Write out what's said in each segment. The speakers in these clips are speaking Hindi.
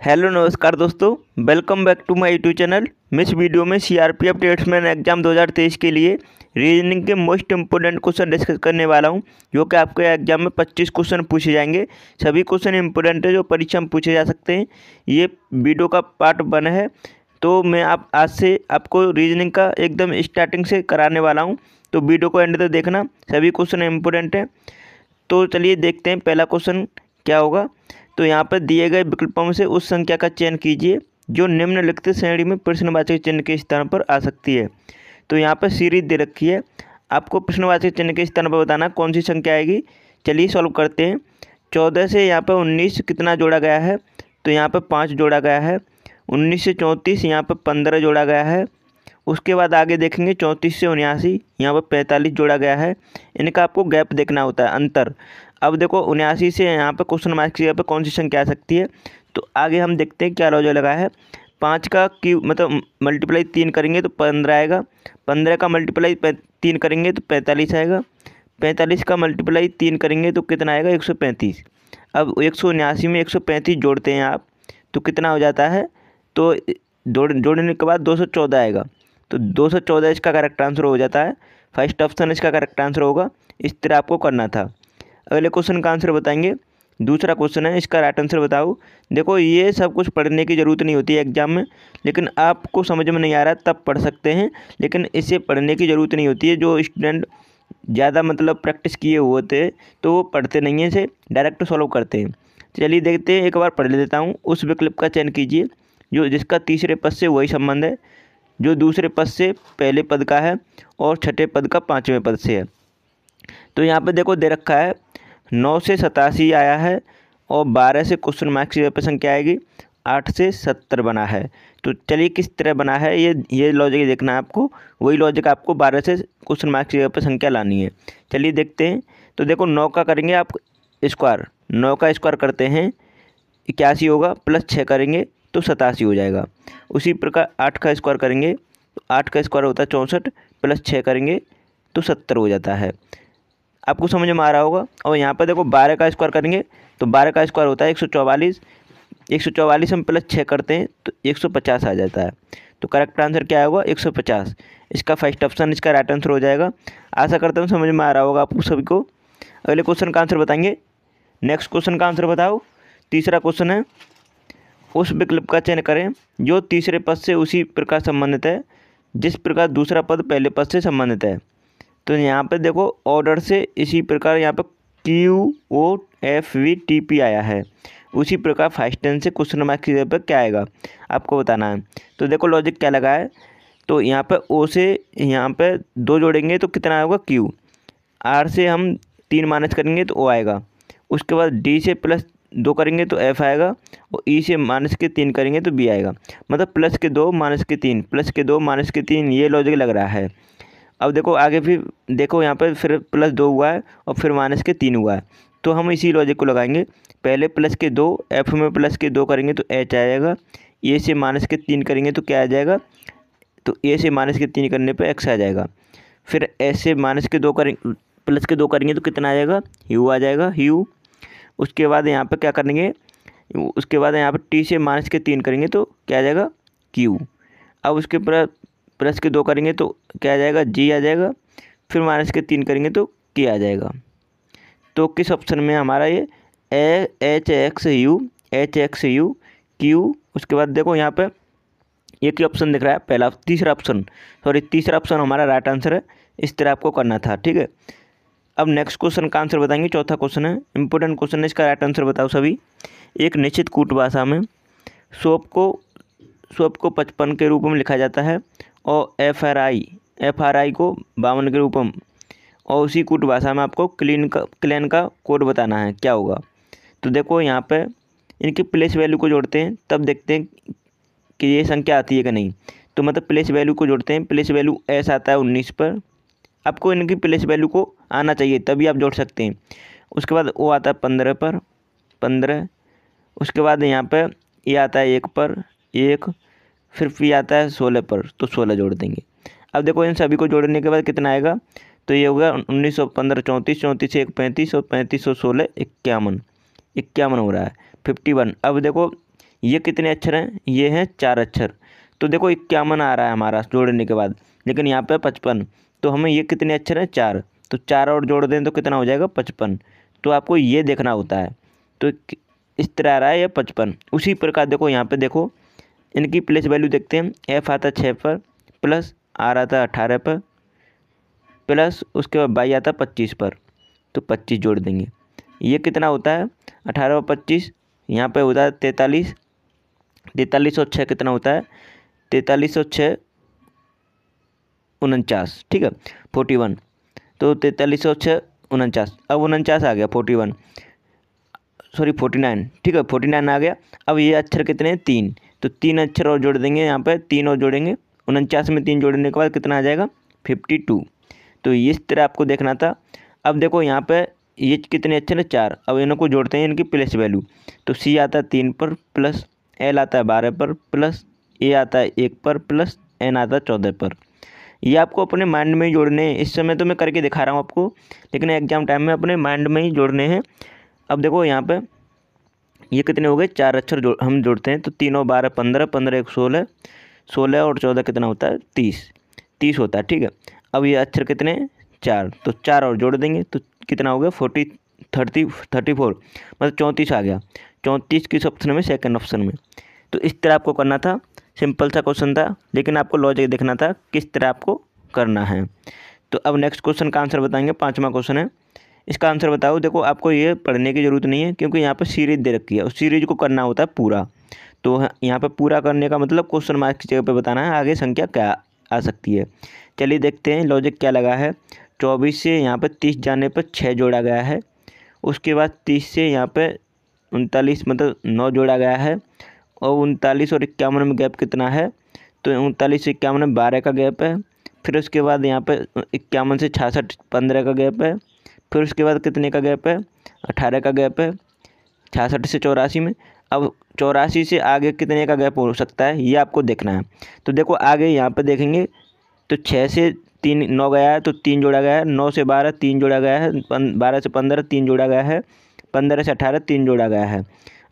हेलो नमस्कार दोस्तों, welcome back to my YouTube channel. मैं इस वीडियो में सीआरपीएफ ट्रेड्समैन एग्जाम 2023 के लिए रीजनिंग के मोस्ट इंपोर्टेंट क्वेश्चन डिस्कस करने वाला हूं, जो कि आपके एग्जाम में 25 क्वेश्चन पूछे जाएंगे। सभी क्वेश्चन इंपोर्टेंट है जो परीक्षा में पूछे जा सकते हैं। ये वीडियो का पार्ट 1 है, तो मैं आज से आपको रीजनिंग का एकदम स्टार्टिंग से कराने वाला हूँ, तो वीडियो को एंड तक देखना। सभी क्वेश्चन इंपोर्टेंट हैं। तो चलिए देखते हैं पहला क्वेश्चन क्या होगा। तो यहाँ पर दिए गए विकल्पों में से उस संख्या का चयन कीजिए जो निम्नलिखित श्रेणी में प्रश्नवाचक चिन्ह के स्थान पर आ सकती है। तो यहाँ पर सीरीज दे रखी है, आपको प्रश्नवाचक चिन्ह के स्थान पर बताना कौन सी संख्या आएगी। चलिए सॉल्व करते हैं। 14 से यहाँ पर 19 कितना जोड़ा गया है, तो यहाँ पर 5 जोड़ा गया है। 19 से 34 यहाँ पर 15 जोड़ा गया है। उसके बाद आगे देखेंगे 34 से 79 यहाँ पर 45 जोड़ा गया है। इनका आपको गैप देखना होता है, अंतर। अब देखो 79 से यहाँ पर क्वेश्चन मार्क की जगह पर कौन सी संख्या आ सकती है। तो आगे हम देखते हैं क्या लॉजिक लगा है। 5 का क्यूब मतलब मल्टीप्लाई 3 करेंगे तो 15 आएगा। 15 का मल्टीप्लाई 3 करेंगे तो 45 आएगा। 45 का मल्टीप्लाई 3 करेंगे तो कितना आएगा, 135। अब 179 में 135 जोड़ते हैं आप, तो कितना हो जाता है, तो जोड़ने के बाद 214 आएगा। तो 214 इसका करेक्ट आंसर हो जाता है। फर्स्ट ऑप्शन इसका करेक्ट आंसर होगा। इस तरह आपको करना था। अगले क्वेश्चन का आंसर बताएंगे। दूसरा क्वेश्चन है, इसका राइट आंसर बताओ। देखो ये सब कुछ पढ़ने की ज़रूरत नहीं होती है एग्जाम में, लेकिन आपको समझ में नहीं आ रहा तब पढ़ सकते हैं, लेकिन इसे पढ़ने की ज़रूरत नहीं होती है। जो स्टूडेंट ज़्यादा मतलब प्रैक्टिस किए हुए होते हैं तो वो पढ़ते नहीं हैं, इसे डायरेक्ट सॉल्व करते हैं। चलिए देखते हैं, एक बार पढ़ लेता हूँ। उस विकल्प का चयन कीजिए जो जिसका तीसरे पद से वही संबंध है जो दूसरे पद से पहले पद का है और छठे पद का पाँचवें पद से है। तो यहाँ पे देखो दे रखा है 9 से 87 आया है और 12 से क्वेश्चन मार्क की पे संख्या आएगी। 8 से 70 बना है। तो चलिए किस तरह बना है ये लॉजिक देखना है आपको। वही लॉजिक आपको 12 से क्वेश्चन मार्क की पे संख्या लानी है। चलिए देखते हैं। तो देखो 9 का करेंगे आप स्क्वायर, 9 का स्क्वायर करते हैं 81 होगा, प्लस 6 करेंगे तो 87 हो जाएगा। उसी प्रकार 8 का स्क्वायर करेंगे तो 8 का स्क्वायर होता है 64, प्लस 6 करेंगे तो 70 हो जाता है। आपको समझ में आ रहा होगा। और यहाँ पर देखो 12 का स्क्वायर करेंगे तो 12 का स्क्वायर होता है 144। 144 हम प्लस 6 करते हैं तो 150 आ जाता है। तो करेक्ट आंसर क्या होगा, 150। इसका फर्स्ट ऑप्शन इसका राइट आंसर हो जाएगा। आशा करता हूँ समझ में आ रहा होगा आपको सभी को। अगले क्वेश्चन का आंसर बताएंगे। नेक्स्ट क्वेश्चन का आंसर बताओ। तीसरा क्वेश्चन है, उस विकल्प का चयन करें जो तीसरे पद से उसी प्रकार संबंधित है जिस प्रकार दूसरा पद पहले पद से संबंधित है। तो यहाँ पे देखो ऑर्डर से इसी प्रकार यहाँ पे QOFVTP आया है, उसी प्रकार फर्स्ट टेंस से क्वेश्चन मार्क की जगह पर क्या आएगा आपको बताना है। तो देखो लॉजिक क्या लगा है। तो यहाँ पे O से यहाँ पे 2 जोड़ेंगे तो कितना होगा Q। R से हम 3 माइनस करेंगे तो O आएगा। उसके बाद D से प्लस 2 करेंगे तो F आएगा और E से माइनस के 3 करेंगे तो B आएगा। मतलब प्लस के 2 माइनस के 3, प्लस के 2 माइनस के 3, ये लॉजिक लग रहा है। अब देखो आगे फिर देखो यहाँ पर फिर प्लस 2 हुआ है और फिर माइनस के 3 हुआ है। तो हम इसी लॉजिक को लगाएंगे। पहले प्लस के 2, F में प्लस के 2 करेंगे तो H आ जाएगा। A से माइनस के 3 करेंगे तो क्या आ जाएगा, तो A से माइनस के 3 करने पर X आ जाएगा। फिर S से माइनस के 2 करेंगे प्लस के 2 करेंगे तो कितना आ जाएगा, U आ जाएगा, U। उसके बाद यहाँ पर क्या करेंगे, उसके बाद यहाँ पर T से माइनस के 3 करेंगे तो क्या आ जाएगा, Q। अब उसके प्लस के 2 करेंगे तो क्या आ जाएगा, G आ जाएगा। फिर माइनस के 3 करेंगे तो K आ जाएगा। तो किस ऑप्शन में हमारा ये HXU Q। उसके बाद देखो यहाँ पे एक ही ऑप्शन दिख रहा है, पहला तीसरा ऑप्शन हमारा राइट आंसर है। इस तरह आपको करना था, ठीक है। अब नेक्स्ट क्वेश्चन का आंसर बताएंगे। चौथा क्वेश्चन है, इंपॉर्टेंट क्वेश्चन है, इसका राइट आंसर बताओ सभी। एक निश्चित कूट भाषा में सोप को 55 के रूप में लिखा जाता है और FRI को 52 के रूप में, और उसी कूट भाषा में आपको क्लेन का कोड बताना है, क्या होगा। तो देखो यहाँ पे इनकी प्लेस वैल्यू को जोड़ते हैं, तब देखते हैं कि ये संख्या आती है कि नहीं। तो मतलब प्लेस वैल्यू को जोड़ते हैं, प्लेस वैल्यू S आता है 19 पर। आपको इनकी प्लेस वैल्यू को आना चाहिए तभी आप जोड़ सकते हैं। उसके बाद O आता है 15 पर, 15। उसके बाद यहाँ पे ये आता है 1 पर, 1। फिर P आता है 16 पर, तो 16 जोड़ देंगे। अब देखो इन सभी को जोड़ने के बाद कितना आएगा, तो ये होगा 1915 34, 34 से 1 35 और 35 और 16 51 हो रहा है 51। अब देखो ये कितने अक्षर हैं, ये हैं 4 अक्षर। तो देखो 51 आ रहा है हमारा जोड़ने के बाद, लेकिन यहाँ पे 55। तो हमें ये कितने अक्षर हैं, 4। तो 4 और जोड़ दें तो कितना हो जाएगा, 55। तो आपको ये देखना होता है। तो इस तरह आ रहा है ये 55। उसी प्रकार देखो यहाँ पे देखो इनकी प्लेस वैल्यू देखते हैं। एफ आता 6 पर, प्लस आर आता 18 पर, प्लस उसके बाद वाई आता 25 पर। तो 25 जोड़ देंगे, ये कितना होता है 18 और 25, यहाँ पे होता है 43। 43 और 6 कितना होता है, 43 और 6 49, ठीक है 41। तो 43 और 6 49, अब 49 आ गया, 41 सॉरी 49, ठीक है 49 आ गया। अब ये अक्षर कितने हैं, 3। तो 3 अक्षर और जोड़ देंगे, यहाँ पे 3 और जोड़ेंगे। 49 में 3 जोड़ने के बाद कितना आ जाएगा, 52। तो इस तरह आपको देखना था। अब देखो यहाँ पे ये कितने अक्षर हैं, 4। अब इनको जोड़ते हैं इनकी प्लेस वैल्यू। तो सी आता है 3 पर, प्लस एल आता है 12 पर, प्लस ए आता है 1 पर, प्लस एन आता है 14 पर। ये आपको अपने माइंड में ही जोड़ने हैं। इस समय तो मैं करके दिखा रहा हूँ आपको, लेकिन एग्जाम टाइम में अपने माइंड में ही जोड़ने हैं। अब देखो यहाँ पे ये कितने हो गए, 4 अक्षर हम जोड़ते हैं। तो 3 और 12 15, 15 1 16, 16 और 14 कितना होता है, 30। 30 होता है, ठीक है। अब ये अक्षर कितने हैं, 4। तो 4 और जोड़ देंगे तो कितना हो गया, 34 मतलब 34 आ गया। 34 किस ऑप्शन में, सेकंड ऑप्शन में। तो इस तरह आपको करना था। सिंपल सा क्वेश्चन था, लेकिन आपको लॉजिक देखना था किस तरह आपको करना है। तो अब नेक्स्ट क्वेश्चन का आंसर बताएंगे। 5वां क्वेश्चन है, इसका आंसर बताओ। देखो आपको ये पढ़ने की ज़रूरत नहीं है, क्योंकि यहाँ पर सीरीज दे रखी है, उस सीरीज को करना होता है पूरा। तो यहाँ पे पूरा करने का मतलब क्वेश्चन मार्क की जगह पे बताना है आगे संख्या क्या आ सकती है। चलिए देखते हैं लॉजिक क्या लगा है। 24 से यहाँ पे 30 जाने पर 6 जोड़ा गया है। उसके बाद 30 से यहाँ पे 39 मतलब 9 जोड़ा गया है। और 39 और 51 में गैप कितना है, तो 39 से 51 में 12 का गैप है। फिर उसके बाद यहाँ पे 51 से 66 15 का गैप है। फिर उसके बाद कितने का गैप है, 18 का गैप है। 66 से 84 में। अब 84 से आगे कितने का गैप हो सकता है, ये आपको देखना है। तो देखो आगे यहाँ पे देखेंगे तो 6 से 3 9 गया है, तो 3 जोड़ा गया है। 9 से 12 3 जोड़ा गया है। 12 से 15 3 जोड़ा गया है। 15 से 18 3 जोड़ा गया है।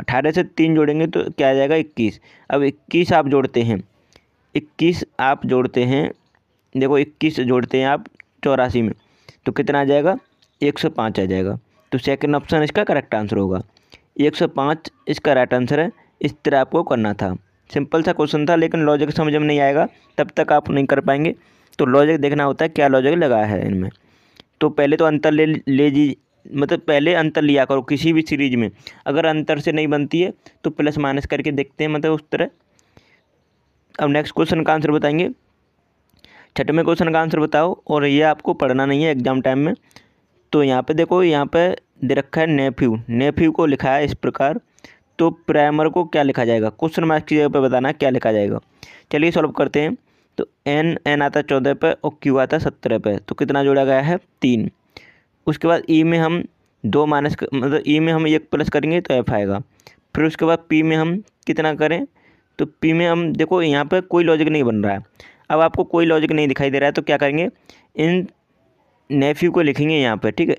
18 से 3 जोड़ेंगे तो क्या आ जाएगा, 21। अब 21 आप जोड़ते हैं, 21 आप जोड़ते हैं, देखो 21 जोड़ते हैं आप 84 में, तो कितना आ जाएगा, 105 आ जाएगा। तो सेकंड ऑप्शन इसका करेक्ट आंसर होगा। 105 इसका राइट आंसर है। इस तरह आपको करना था। सिंपल सा क्वेश्चन था, लेकिन लॉजिक समझ में नहीं आएगा तब तक आप नहीं कर पाएंगे। तो लॉजिक देखना होता है क्या लॉजिक लगा है इनमें। तो पहले तो अंतर ले जी मतलब पहले अंतर लिया करो किसी भी सीरीज में। अगर अंतर से नहीं बनती है तो प्लस माइनस करके देखते हैं, मतलब उस तरह। अब नेक्स्ट क्वेश्चन का आंसर बताएंगे। 6वें क्वेश्चन का आंसर बताओ, और ये आपको पढ़ना नहीं है एग्जाम टाइम में। तो यहाँ पे देखो, यहाँ पे दे रखा है नेफ्यू। नेफ्यू को लिखा है इस प्रकार। तो प्राइमर को क्या लिखा जाएगा, क्वेश्चन मार्क की जगह पे बताना क्या लिखा जाएगा। चलिए सॉल्व करते हैं। तो एन आता 14 पे और क्यू आता 17 पे। तो कितना जोड़ा गया है, 3। उसके बाद ई में हम 2 माइनस मतलब ई में हम 1 प्लस करेंगे तो एफ आएगा। फिर उसके बाद पी में हम कितना करें, तो पी में हम देखो यहाँ पे कोई लॉजिक नहीं बन रहा है। अब आपको कोई लॉजिक नहीं दिखाई दे रहा है तो क्या करेंगे, इन नेफ्यू को लिखेंगे यहाँ पे, ठीक है।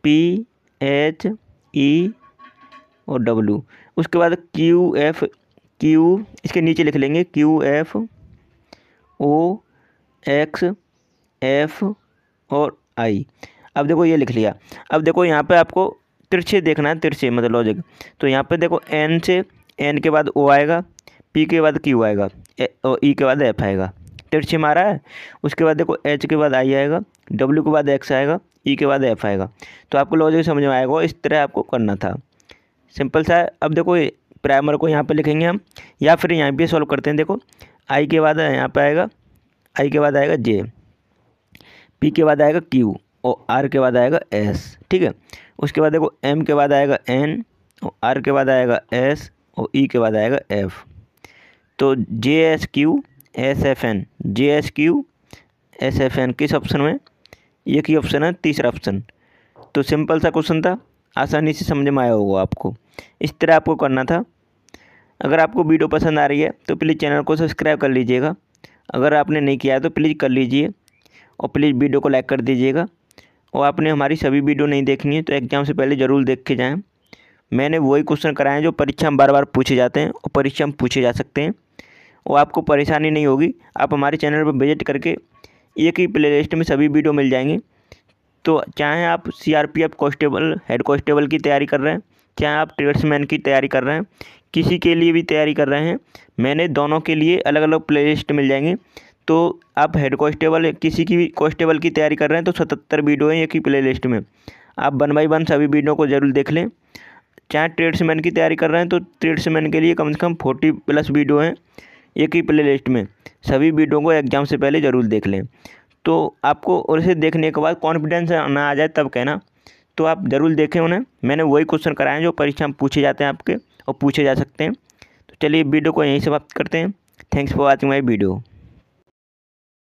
NEPHE और W। उसके बाद क्यू इसके नीचे लिख लेंगे, QFOXF और I। अब देखो ये लिख लिया। अब देखो यहाँ पे आपको तिरछे देखना है, तिरछे मतलब लॉजिक। तो यहाँ पे देखो N से N के बाद O आएगा, P के बाद Q आएगा और E के बाद F आएगा। तिरछे मारा है। उसके बाद देखो H के बाद I आएगा, W के बाद X आएगा, E के बाद F आएगा। तो आपको लॉजिक समझ में आएगा। इस तरह आपको करना था, सिंपल सा है। अब देखो प्राइमर को यहाँ पे लिखेंगे हम, या फिर यहाँ पे सॉल्व करते हैं। देखो I के बाद यहाँ पे आएगा, I के बाद आएगा J, P के बाद आएगा Q और R के बाद आएगा S, ठीक है। उसके बाद देखो M के बाद आएगा N और R के बाद आएगा S और E के बाद आएगा F। तो JSQSFN किस ऑप्शन में, एक ही ऑप्शन है, तीसरा ऑप्शन। तो सिंपल सा क्वेश्चन था, आसानी से समझ में आया होगा आपको। इस तरह आपको करना था। अगर आपको वीडियो पसंद आ रही है तो प्लीज़ चैनल को सब्सक्राइब कर लीजिएगा। अगर आपने नहीं किया है तो प्लीज़ कर लीजिए, और प्लीज़ वीडियो को लाइक कर दीजिएगा। और आपने हमारी सभी वीडियो नहीं देखनी है तो एग्ज़ाम से पहले ज़रूर देख के जाएँ। मैंने वही क्वेश्चन कराए हैं जो परीक्षा में बार बार पूछे जाते हैं और परीक्षा में पूछे जा सकते हैं, और आपको परेशानी नहीं होगी। आप हमारे चैनल पर विजिट करके एक ही प्लेलिस्ट में सभी वीडियो मिल जाएंगे। तो चाहे आप CRPF कांस्टेबल, हेड कांस्टेबल की तैयारी कर रहे हैं, चाहे आप ट्रेड्समैन की तैयारी कर रहे हैं, किसी के लिए भी तैयारी कर रहे हैं, मैंने दोनों के लिए अलग अलग प्लेलिस्ट मिल जाएंगे। तो आप हेड कांस्टेबल किसी की भी कांस्टेबल की तैयारी कर रहे हैं तो 77 वीडियो हैं एक ही प्लेलिस्ट में, आप 1 बाय 1 सभी वीडियो को ज़रूर देख लें। चाहे ट्रेड्समैन की तैयारी कर रहे हैं तो ट्रेड्समैन के लिए कम से कम 40+ वीडियो हैं एक ही प्लेलिस्ट में, सभी वीडियो को एग्ज़ाम से पहले ज़रूर देख लें। तो आपको और इसे देखने के बाद कॉन्फिडेंस ना आ जाए तब कहना, तो आप ज़रूर देखें उन्हें। मैंने वही क्वेश्चन कराए हैं जो परीक्षा में पूछे जाते हैं आपके और पूछे जा सकते हैं। तो चलिए वीडियो को यहीं समाप्त करते हैं। Thanks for watching my video.